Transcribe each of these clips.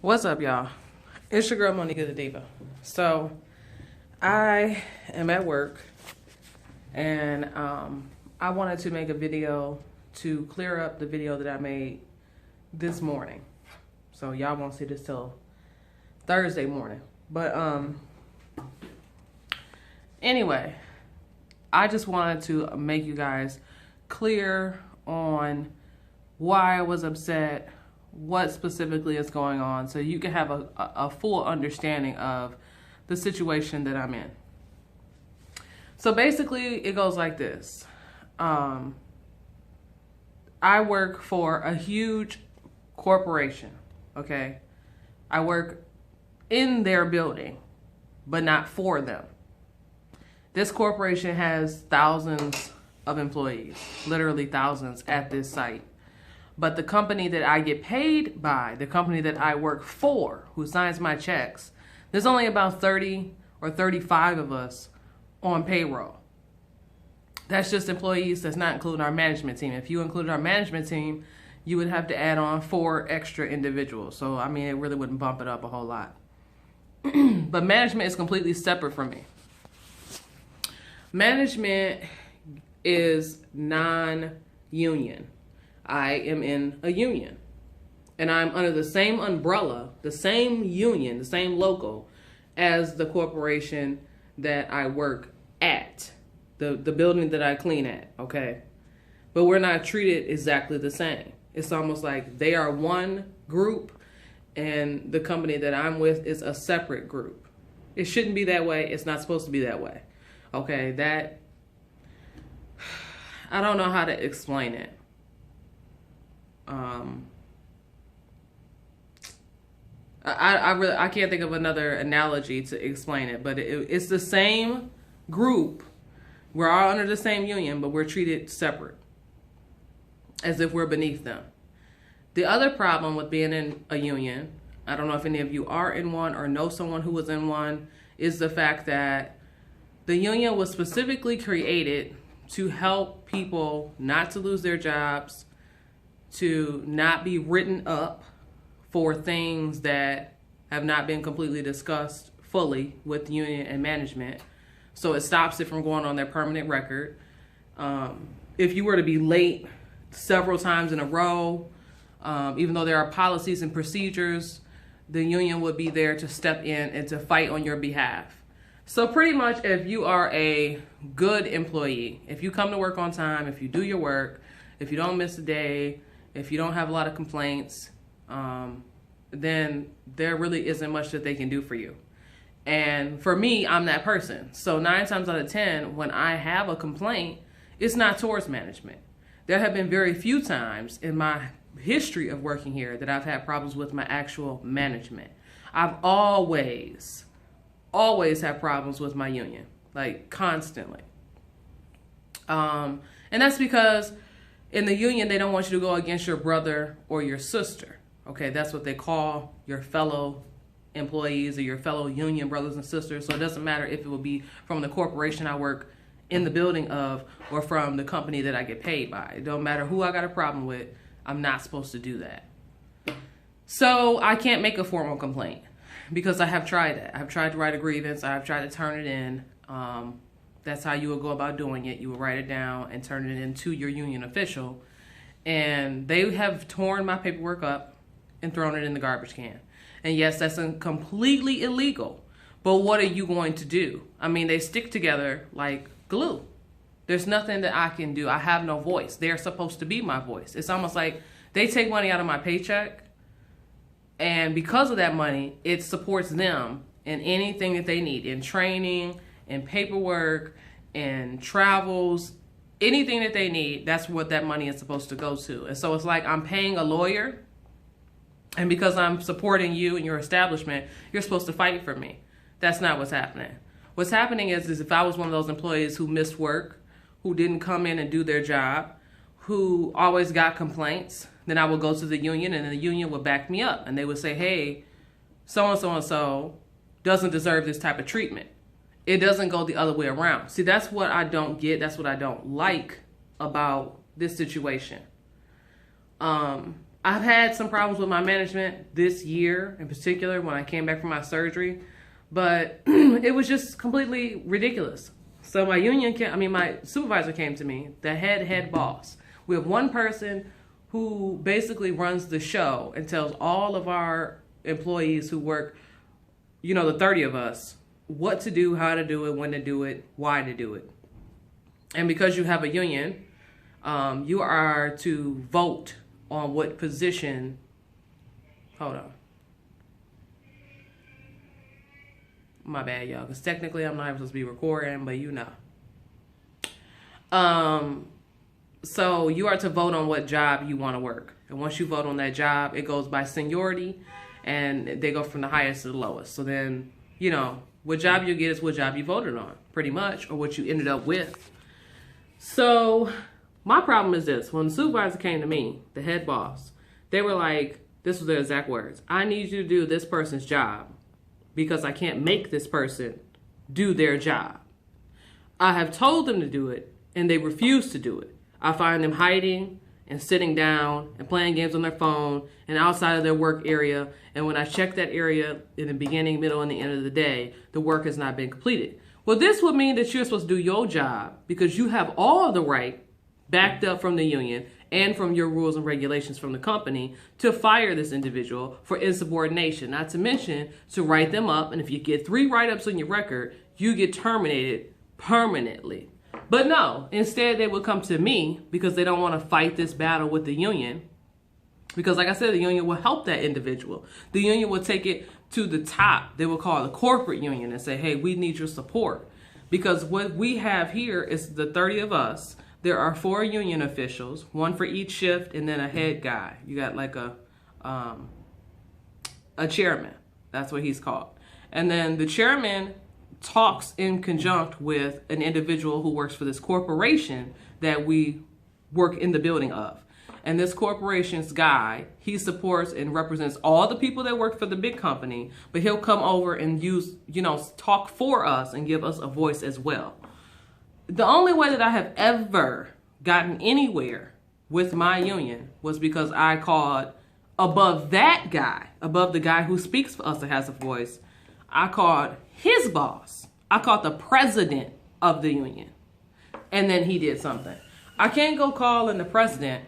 What's up, y'all? It's your girl, Monica the Diva. So, I am at work, and I wanted to make a video to clear up the video that I made this morning. So, y'all won't see this till Thursday morning. But, anyway, I just wanted to make you guys clear on why I was upset, what specifically is going on, so you can have a full understanding of the situation that I'm in. So basically, it goes like this. I work for a huge corporation, okay? I work in their building, but not for them. This corporation has thousands of employees, literally thousands at this site. But the company that I get paid by, the company that I work for, who signs my checks, there's only about 30 or 35 of us on payroll. That's just employees. That's not including our management team. If you included our management team, you would have to add on 4 extra individuals. So, I mean, it really wouldn't bump it up a whole lot. But management is completely separate from me. Management is non-union. I am in a union, and I'm under the same umbrella, the same union, the same logo as the corporation that I work at, the building that I clean at, okay? But we're not treated exactly the same. It's almost like they are one group and the company that I'm with is a separate group. It shouldn't be that way. It's not supposed to be that way, okay? I don't know how to explain it. I can't think of another analogy to explain it, but it's the same group. We're all under the same union, but we're treated separate, as if we're beneath them. The other problem with being in a union, I don't know if any of you are in one or know someone who was in one, is the fact that the union was specifically created to help people not to lose their jobs, to not be written up for things that have not been completely discussed fully with the union and management. So it stops it from going on their permanent record. If you were to be late several times in a row, even though there are policies and procedures, the union would be there to step in and to fight on your behalf. So pretty much, if you are a good employee, if you come to work on time, if you do your work, if you don't miss a day, if you don't have a lot of complaints, then there really isn't much that they can do for you. And for me, I'm that person. So 9 times out of 10, when I have a complaint, it's not towards management. There have been very few times in my history of working here that I've had problems with my actual management. I've always have problems with my union, like constantly. And that's because in the union, they don't want you to go against your brother or your sister. Okay, that's what they call your fellow employees or your fellow union brothers and sisters. So it doesn't matter if it will be from the corporation I work in the building of or from the company that I get paid by. It don't matter who I got a problem with. I'm not supposed to do that. So I can't make a formal complaint because I have tried that. I've tried to write a grievance. I've tried to turn it in. That's how you would go about doing it. You would write it down and turn it into your union official. And they have torn my paperwork up and thrown it in the garbage can. And yes, that's completely illegal. But what are you going to do? I mean, they stick together like glue. There's nothing that I can do. I have no voice. They're supposed to be my voice. It's almost like they take money out of my paycheck. And because of that money, it supports them in anything that they need, in training, in paperwork, in travels, anything that they need. That's what that money is supposed to go to. And so it's like I'm paying a lawyer, and because I'm supporting you and your establishment, you're supposed to fight for me. That's not what's happening. What's happening is if I was one of those employees who missed work, who didn't come in and do their job, who always got complaints, then I would go to the union, and the union would back me up. And they would say, hey, so-and-so doesn't deserve this type of treatment. It doesn't go the other way around. See, that's what I don't get. That's what I don't like about this situation. I've had some problems with my management this year in particular when I came back from my surgery, but it was just completely ridiculous. So my my supervisor came to me, the head boss. We have one person who basically runs the show and tells all of our employees who work, the 30 of us, what to do, how to do it, when to do it, why to do it. And because you have a union, you are to vote on what position. Hold on. My bad, y'all, because technically I'm not supposed to be recording, but So you are to vote on what job you want to work. And once you vote on that job, it goes by seniority, and they go from the highest to the lowest. So then, what job you get is what job you voted on, pretty much, or what you ended up with. So my problem is this. When the supervisor came to me, the head boss, they were like, this was their exact words, I need you to do this person's job because I can't make this person do their job. I have told them to do it, and they refuse to do it. I find them hiding and sitting down and playing games on their phone and outside of their work area. And when I check that area in the beginning, middle, and the end of the day, the work has not been completed. Well, this would mean that you're supposed to do your job because you have all the right, backed up from the union and from your rules and regulations from the company, to fire this individual for insubordination. Not to mention to write them up. And if you get 3 write-ups on your record, you get terminated permanently. But no, instead they would come to me because they don't want to fight this battle with the union. Because like I said, the union will help that individual. The union will take it to the top. They will call the corporate union and say, hey, we need your support. Because what we have here is the 30 of us. There are 4 union officials, 1 for each shift, and then a head guy. You got like a chairman. That's what he's called. And then the chairman talks in conjunct with an individual who works for this corporation that we work in the building of. And this corporation's guy, he supports and represents all the people that work for the big company, but he'll come over and talk for us and give us a voice as well. The only way that I have ever gotten anywhere with my union was because I called above that guy, above the guy who speaks for us that has a voice. I called his boss. I called the president of the union. And then he did something. I can't go calling the president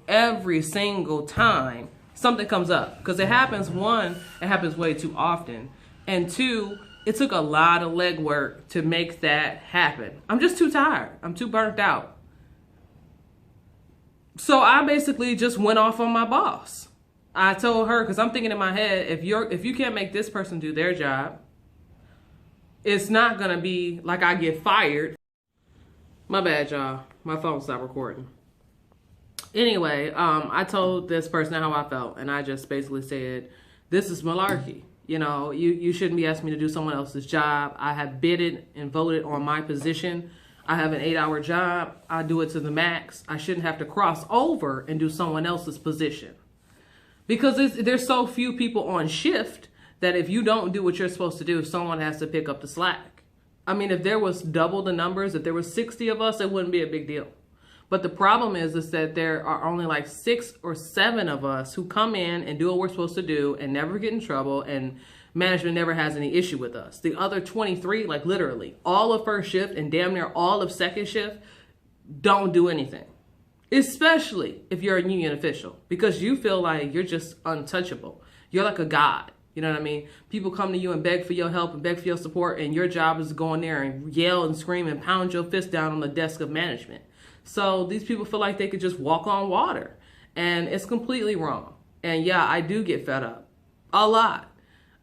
every single time something comes up. Because it happens, 1, it happens way too often. And 2, it took a lot of legwork to make that happen. I'm just too tired. I'm too burnt out. So I basically just went off on my boss. I told her, because I'm thinking in my head, if you can't make this person do their job, it's not going to be like I get fired. My bad, y'all. My phone stopped recording. Anyway, I told this person how I felt, and I just basically said, this is malarkey. You shouldn't be asking me to do someone else's job. I have bidded and voted on my position. I have an 8-hour job. I do it to the max. I shouldn't have to cross over and do someone else's position. Because there's so few people on shift that if you don't do what you're supposed to do, someone has to pick up the slack. I mean, if there was double the numbers, if there was 60 of us, it wouldn't be a big deal. But the problem is that there are only like 6 or 7 of us who come in and do what we're supposed to do and never get in trouble, and management never has any issue with us. The other 23, like literally all of first shift and damn near all of second shift, don't do anything. Especially if you're a union official, because you feel like you're just untouchable. You're like a god. You know what I mean? People come to you and beg for your help and beg for your support, and your job is to go in there and yell and scream and pound your fist down on the desk of management. So these people feel like they could just walk on water, and it's completely wrong. And yeah, I do get fed up a lot,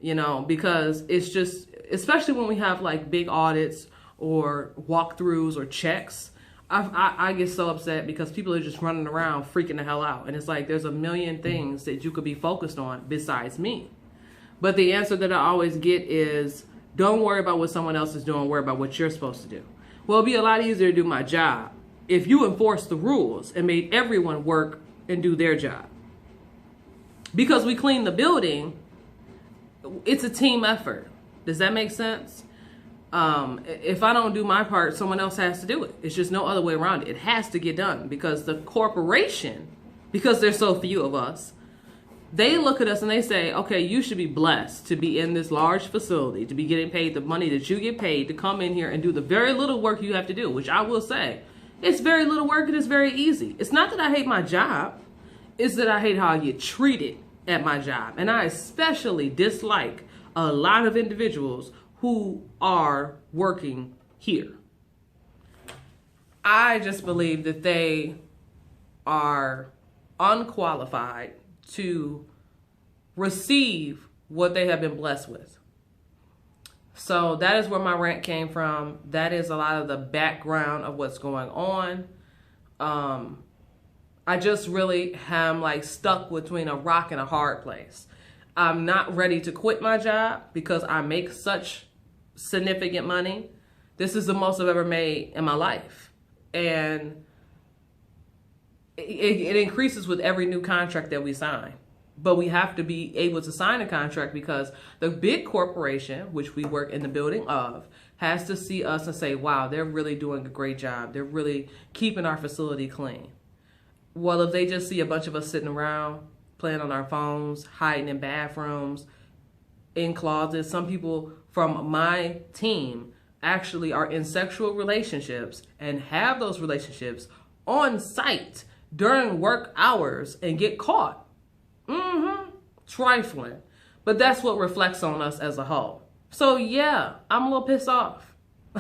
because it's just, especially when we have like big audits or walkthroughs or checks, I get so upset because people are just running around freaking the hell out. And it's like, there's a million things that you could be focused on besides me. But the answer that I always get is, don't worry about what someone else is doing, worry about what you're supposed to do. Well, it'd be a lot easier to do my job if you enforced the rules and made everyone work and do their job. Because we clean the building, it's a team effort. Does that make sense? If I don't do my part, someone else has to do it. It's just no other way around it. It has to get done because the corporation because there's so few of us, they look at us and they say, okay, you should be blessed to be in this large facility, to be getting paid the money that you get paid to come in here and do the very little work you have to do, which I will say, it's very little work and it's very easy. It's not that I hate my job. It's that I hate how I get treated at my job. And I especially dislike a lot of individuals who are working here. I just believe that they are unqualified to receive what they have been blessed with. So that is where my rant came from. That is a lot of the background of what's going on. I just really am like stuck between a rock and a hard place. I'm not ready to quit my job because I make such significant money. This is the most I've ever made in my life. And it increases with every new contract that we sign. But we have to be able to sign a contract because the big corporation, which we work in the building of, has to see us and say, wow, they're really doing a great job. They're really keeping our facility clean. Well, if they just see a bunch of us sitting around, playing on our phones, hiding in bathrooms, in closets, some people from my team actually are in sexual relationships and have those relationships on site during work hours and get caught. Trifling. But that's what reflects on us as a whole. So yeah, I'm a little pissed off.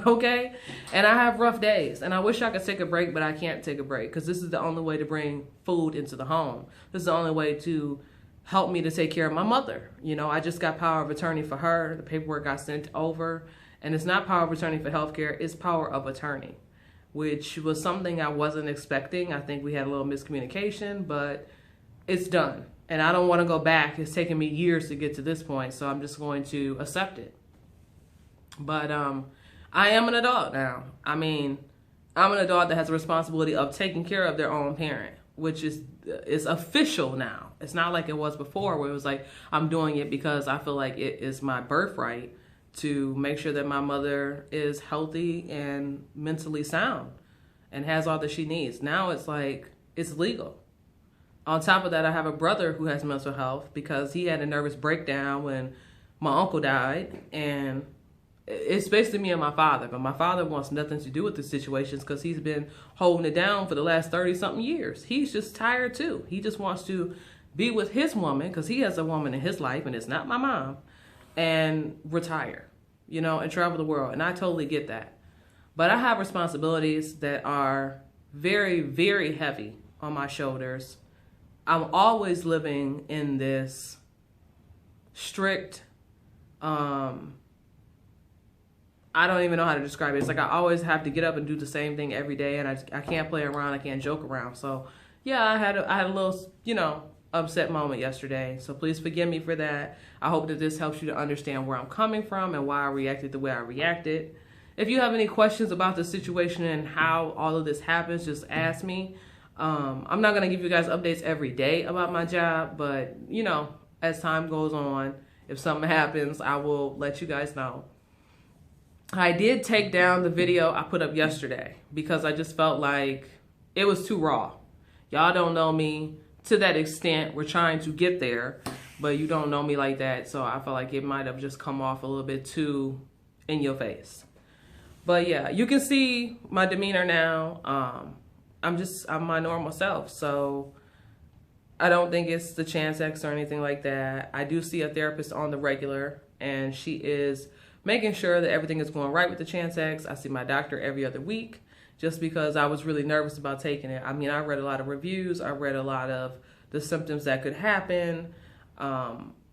Okay? And I have rough days. And I wish I could take a break, but I can't take a break because this is the only way to bring food into the home. This is the only way to help me to take care of my mother. You know, I just got power of attorney for her. The paperwork got sent over. And it's not power of attorney for healthcare. It's power of attorney, which was something I wasn't expecting. I think we had a little miscommunication, but it's done. And I don't want to go back. It's taken me years to get to this point, so I'm just going to accept it. But I am an adult now. I mean, I'm an adult that has a responsibility of taking care of their own parent, which is official now. It's not like it was before where it was like, I'm doing it because I feel like it is my birthright to make sure that my mother is healthy and mentally sound and has all that she needs. Now it's like, it's legal. On top of that, I have a brother who has mental health because he had a nervous breakdown when my uncle died. And it's basically me and my father. But my father wants nothing to do with the situations because he's been holding it down for the last 30-something years. He's just tired too. He just wants to be with his woman because he has a woman in his life and it's not my mom. And retire, you know, and travel the world. And I totally get that. But I have responsibilities that are very, very heavy on my shoulders. I'm always living in this strict, I don't even know how to describe it. It's like I always have to get up and do the same thing every day, and I can't play around, I can't joke around. So yeah, I had a little, you know, upset moment yesterday. So please forgive me for that. I hope that this helps you to understand where I'm coming from and why I reacted the way I reacted. If you have any questions about the situation and how all of this happens, just ask me. I'm not going to give you guys updates every day about my job, but you know, as time goes on, if something happens, I will let you guys know. I did take down the video I put up yesterday because I just felt like it was too raw. Y'all don't know me to that extent. We're trying to get there, but you don't know me like that. So I felt like it might have just come off a little bit too in your face. But yeah, you can see my demeanor now. I'm my normal self. So I don't think it's the Chanix or anything like that. I do see a therapist on the regular, and she is making sure that everything is going right with the Chanix. I see my doctor every other week just because I was really nervous about taking it. I mean, I read a lot of reviews. I read a lot of the symptoms that could happen,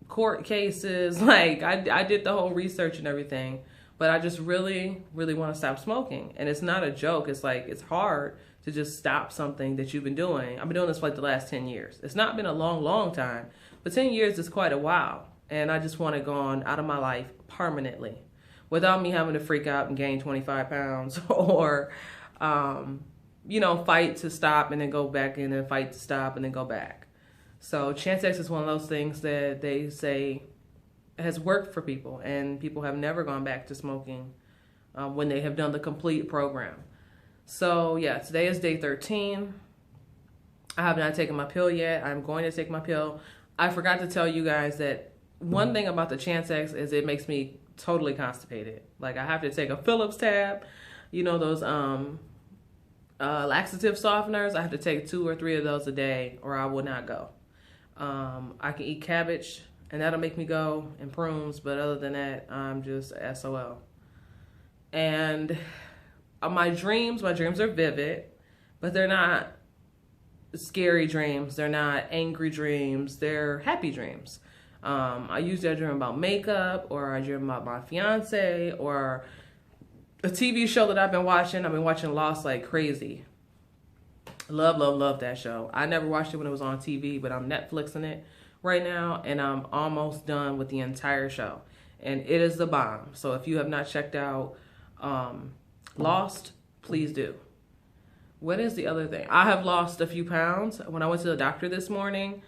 court cases. Like I did the whole research and everything, but I just really, really want to stop smoking. And it's not a joke. It's like, it's hard to just stop something that you've been doing. I've been doing this for like the last 10 years. It's not been a long, long time, but 10 years is quite a while. And I just want it gone out of my life permanently without me having to freak out and gain 25 pounds or, you know, fight to stop and then go back in and fight to stop and then go back. So Chanix is one of those things that they say has worked for people, and people have never gone back to smoking when they have done the complete program. So yeah, today is day 13. I have not taken my pill yet. I'm going to take my pill. I forgot to tell you guys that one thing about the Chanix is it makes me totally constipated. Like, I have to take a Phillips tab, you know, those laxative softeners. I have to take 2 or 3 of those a day or I will not go. I can eat cabbage and that'll make me go, and prunes, but other than that, I'm just SOL. And my dreams are vivid, but they're not scary dreams. They're not angry dreams. They're happy dreams. I usually dream about makeup, or I dream about my fiance, or a TV show that I've been watching. I've been watching Lost like crazy. Love that show. I never watched it when it was on TV, but I'm Netflixing it right now, and I'm almost done with the entire show. And it is the bomb. So if you have not checked out Lost, please do. What is the other thing? I have lost a few pounds. When I went to the doctor this morning,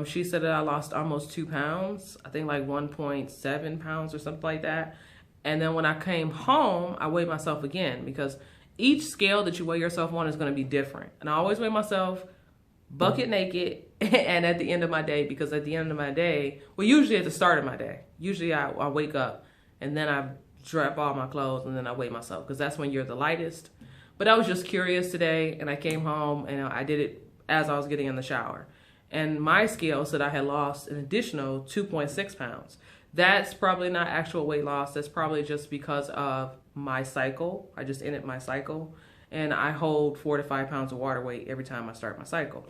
she said that I lost almost 2 pounds. I think like 1.7 pounds or something like that. And then when I came home, I weighed myself again, because each scale that you weigh yourself on is going to be different. And I always weigh myself bucket naked and at the end of my day, because at the end of my day, well, usually at the start of my day, usually I wake up and then I drop all my clothes and then I weigh myself, because that's when you're the lightest. But I was just curious today, and I came home and I did it as I was getting in the shower. And my scale said I had lost an additional 2.6 pounds. That's probably not actual weight loss. That's probably just because of my cycle. I just ended my cycle, and I hold 4 to 5 pounds of water weight every time I start my cycle.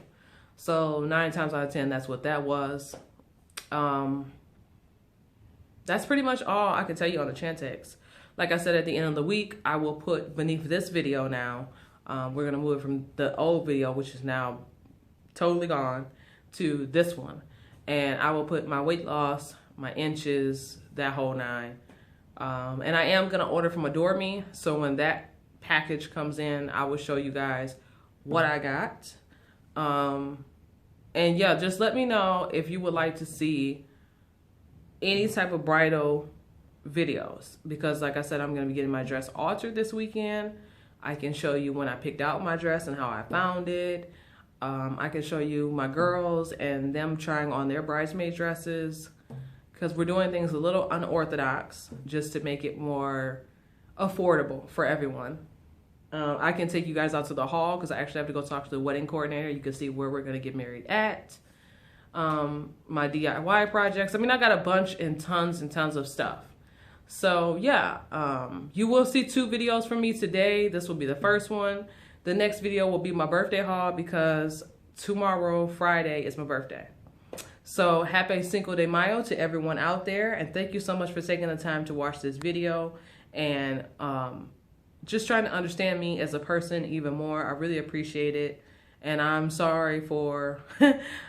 So 9 times out of 10, that's what that was. That's pretty much all I can tell you on the Chanix. Like I said, at the end of the week, I will put beneath this video now, we're going to move from the old video, which is now totally gone, to this one. And I will put my weight loss, my inches, that whole 9. And I am going to order from Adore Me. So when that package comes in, I will show you guys what I got. And yeah, just let me know if you would like to see any type of bridal videos, because like I said, I'm going to be getting my dress altered this weekend. I can show you when I picked out my dress and how I found it. I can show you my girls and them trying on their bridesmaid dresses, because we're doing things a little unorthodox just to make it more affordable for everyone. I can take you guys out to the hall, because I actually have to go talk to the wedding coordinator. You can see where we're going to get married at. My DIY projects. I mean, I got a bunch and tons of stuff. So yeah, you will see 2 videos from me today. This will be the first one. The next video will be my birthday haul, because tomorrow, Friday, is my birthday. So happy Cinco de Mayo to everyone out there. And thank you so much for taking the time to watch this video and just trying to understand me as a person even more. I really appreciate it. And I'm sorry for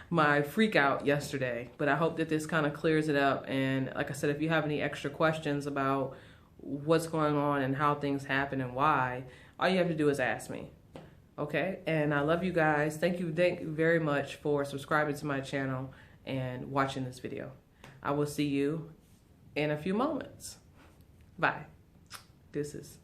my freak out yesterday, but I hope that this kind of clears it up. And like I said, if you have any extra questions about what's going on and how things happen and why, all you have to do is ask me. Okay? And I love you guys. Thank you very much for subscribing to my channel and watching this video. I will see you in a few moments. Bye. Deuces.